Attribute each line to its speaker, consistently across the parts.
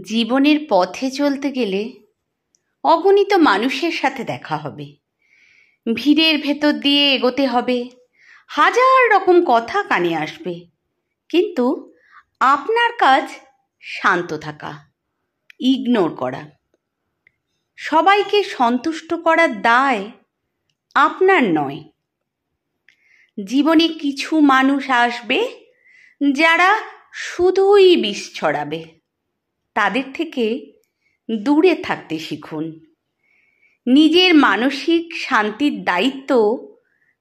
Speaker 1: জীবনের পথে চলতে গেলে অগণিত মানুষের সাথে দেখা হবে, ভিড়ের ভেতর দিয়ে এগোতে হবে, হাজার রকম কথা কানে আসবে, কিন্তু আপনার কাজ শান্ত থাকা, ইগনোর করা। সবাইকে সন্তুষ্ট করার দায় আপনার নয়। জীবনে কিছু মানুষ আসবে যারা শুধুই বিষ ছড়াবে, তাদের থেকে দূরে থাকতে শিখুন। নিজের মানসিক শান্তির দায়িত্ব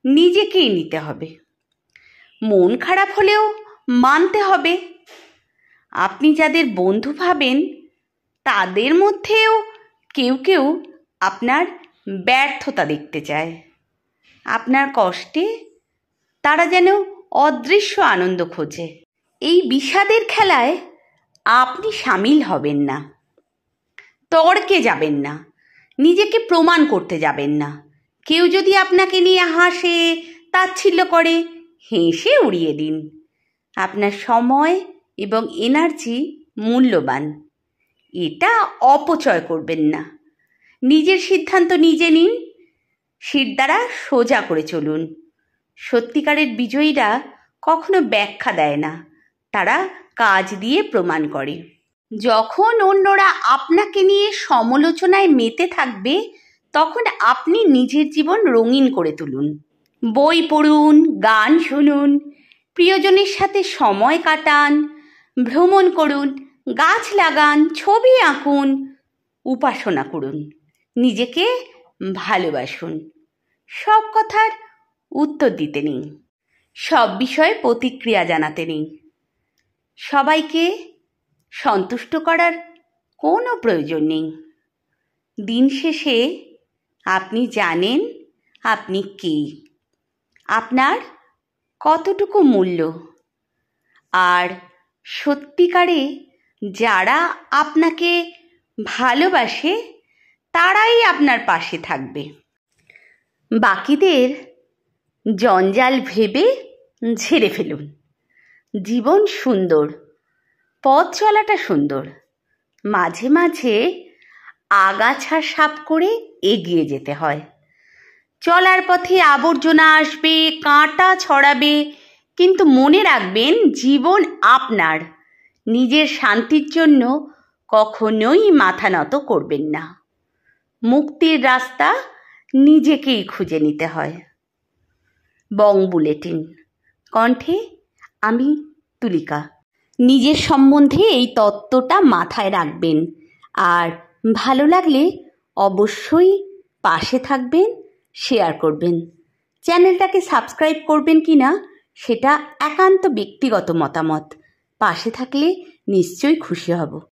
Speaker 1: নিজেকেই নিতে হবে। মন খারাপ হলেও মানতে হবে আপনি যাদের বন্ধু ভাবেন তাদের মধ্যেও কেউ কেউ আপনার ব্যর্থতা দেখতে চায়। আপনার কষ্টে তারা যেন অদৃশ্য আনন্দ খোঁজে। এই বিষাদের খেলায় আপনি সামিল হবেন না, তর্কে যাবেন না, নিজেকে প্রমাণ করতে যাবেন না। কেউ যদি আপনাকে নিয়ে হাসে, তাচ্ছিল্য করে, হেসে উড়িয়ে দিন। আপনার সময় এবং এনার্জি মূল্যবান, এটা অপচয় করবেন না। নিজের সিদ্ধান্ত নিজে নিন, শিরদাঁড়া সোজা করে চলুন। সত্যিকারের বিজয়ীরা কখনো ব্যাখ্যা দেয় না, তারা কাজ দিয়ে প্রমাণ করে। যখন অন্যরা আপনাকে নিয়ে সমালোচনায় মেতে থাকবে, তখন আপনি নিজের জীবন রঙিন করে তুলুন। বই পড়ুন, গান শুনুন, প্রিয়জনের সাথে সময় কাটান, ভ্রমণ করুন, গাছ লাগান, ছবি আঁকুন, উপাসনা করুন, নিজেকে ভালোবাসুন। সব কথার উত্তর দিতে নেই, সব বিষয়ে প্রতিক্রিয়া জানাতে নেই, সবাইকে সন্তুষ্ট করার কোনো প্রয়োজন নেই। দিন শেষে আপনি জানেন আপনি কে, আপনার কতটুকু মূল্য, আর সত্যিকারে যারা আপনাকে ভালোবাসে তারাই আপনার পাশে থাকবে। বাকিদের জঞ্জাল ভেবে ঝেড়ে ফেলুন। জীবন সুন্দর, পথ চলাটা সুন্দর, মাঝে মাঝে আগাছা সাফ করে এগিয়ে যেতে হয়। চলার পথে আবর্জনা আসবে, কাঁটা ছড়াবে, কিন্তু মনে রাখবেন জীবন আপনার। নিজের শান্তির জন্য কখনোই মাথা নত করবেন না। মুক্তির রাস্তা নিজেকেই খুঁজে নিতে হয়। বং বুলেটিন, কণ্ঠে আমি তুলিকা। নিজের সম্বন্ধে এই তত্ত্বটা মাথায় রাখবেন, আর ভালো লাগলে অবশ্যই পাশে থাকবেন, শেয়ার করবেন। চ্যানেলটাকে সাবস্ক্রাইব করবেন কি না সেটা একান্ত ব্যক্তিগত মতামত। পাশে থাকলে নিশ্চয়ই খুশি হব।